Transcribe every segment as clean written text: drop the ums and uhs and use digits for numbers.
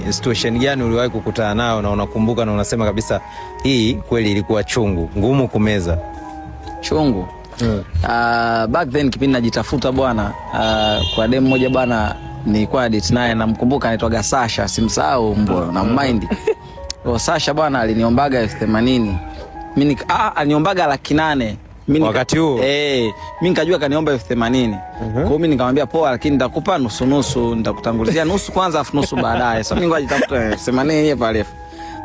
Situation gani uliwahi kukutana nayo na unakumbuka na unasema kabisa hii kweli ilikuwa chungu, ngumu kumeza? Chungu. Back then kipindi najitafuta bwana, kwa dem moja bwana nilikuwa date naye, namkumbuka anaitwa Sasha, simsahau mbona na mind. Sasha bwana aliniombaga 80,000. Mimi aliniombaga 800,000. Wakati huo mimi nikajua kaniomba 80,000. Kwa hiyo mimi nikamwambia poa, lakini nitakupa nusu nusu, nitakutangulizia nusu kwanza afu nusu baadaye. Sasa mimi ngoja nitafuta 80,000 pale.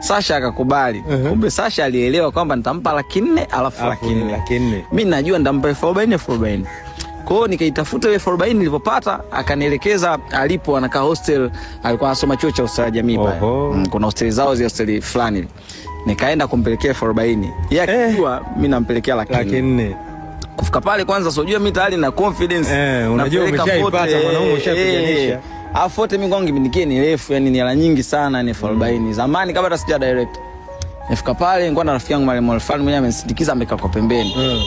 Sasha akakubali. Kumbe Sasha alielewa kwamba nitampa 400,000 alafu 400,000. Mimi najua nitampa 40,000. Kwa hiyo nikaitafuta ile 40,000 nilipopata, akanielekeza alipo, anakaa hostel, alikuwa anasoma chuo cha ustawi jamii pale. Kuna hostel zao zile hostel fulani. Nikaenda kumpelekea 40,000. Yeye akijua mimi nampelekea 400,000. Kufika pale kwanza sijua mimi tayari na confidence. Unajua umeshaipata mwanaume, ushapiganisha. Alafu fote mimi kwangu nikie ni refu, yani ni hela nyingi sana, ni 40,000. Zamani kabla hata sija direct. Nifika pale nilikuwa na rafiki yangu Mwalimu Alfani mwenyewe amenisindikiza, amekaa kwa pembeni.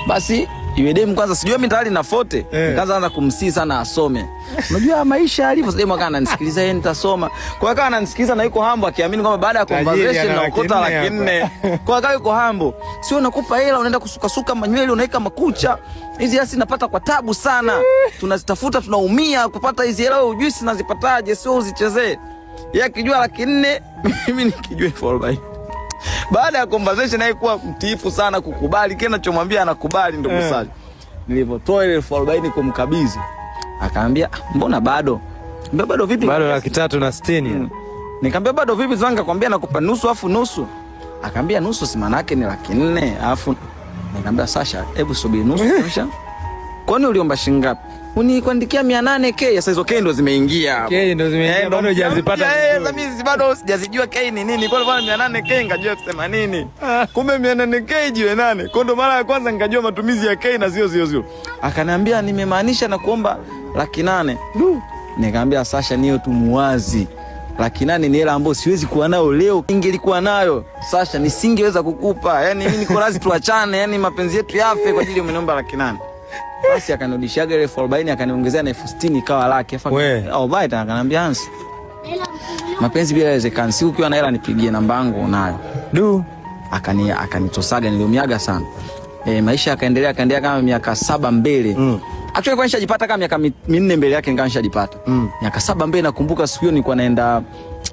Basi yule dem kwanza sijua mimi tayari na fote, nikaanza kumsii sana asome. Unajua maisha alivyo, dem akawa ananisikiliza, yeye nitasoma. Kwa hiyo akawa ananisikiliza na yuko humble, akiamini kwamba baada ya conversation na ukota 400,000. Kwa hiyo akawa yuko humble. Sio nakupa hela unaenda kusukasuka manywele unaweka makucha. Hizi hasi napata kwa tabu sana. Tunazitafuta tunaumia kupata hizi hela, wewe hujui sinazipataje, sio uzichezee. Yeye akijua 400,000, mimi nikijua 40,000. Baada ya conversation haikuwa mtiifu sana kukubali, kile ninachomwambia anakubali ndio msaji. Nilipotoa ile 40,000 kumkabidhi, akaambia mbona bado? Mbona bado vipi? Bado 360. Nikamwambia bado vipi? Zanga kwambia nakupa nusu afu nusu. Akaambia nusu si maana yake ni 400,000 afu. Nikamwambia Sasha, hebu subiri nusu kisha. Kwani uliomba shilingi ngapi? Unikuandikia 800k, sasa hizo k ndo zimeingia hapo. K ndo zimeingia, bado hujazipata. Mimi bado sijazijua k ni nini. Kwa sababu 800k ngajua 80. Kumbe 800k jiwe 8. Kwa ndo mara ya kwanza ngajua matumizi ya k na 000. Akaniambia nimemaanisha na kuomba 800,000. Nikamwambia Sasha, niyo tu muwazi. 800,000 ni hela ambayo siwezi kuwa nayo leo. Ingelikuwa nayo Sasha nisingeweza kukupa. Yaani mimi niko lazima tuachane, yaani mapenzi yetu yafe kwa ajili umeniomba 800,000. Basi akanirudishia ile 40,000, akaniongezea na 60,000 ikawa laki. Alright, akaniambia Hans, mapenzi bila inawezekana. Si ukiwa na hela nipigie namba yangu unayo. Akanitosaga, niliumiaga sana. Maisha yakaendelea kama miaka 7 mbele. Actually kwa nishajipata kama miaka 4 mbele yake nikawa nishajipata. Miaka 7 mbele nakumbuka siku hiyo nilikuwa naenda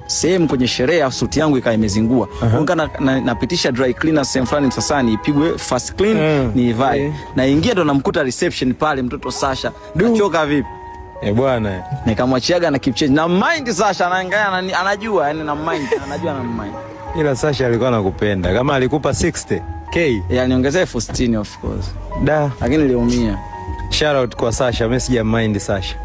sehemu kwenye sherehe, suti yangu ikawa imezingua. Nikawa napitisha dry cleaner sehemu fulani Msasani, ipigwe fast clean niivae. Naingia ndo namkuta reception pale mtoto Sasha. Achoka vipi? Bwana. Nikamwachiaga na keep change. Na mind Sasha anaangalia, anajua yani na mind, anajua na mind. Ila Sasha alikuwa anakupenda. Kama alikupa 60k, niongezea 60 of course. Lakini niliumia. Shout out kwa Sasha, mimi sija mind Sasha.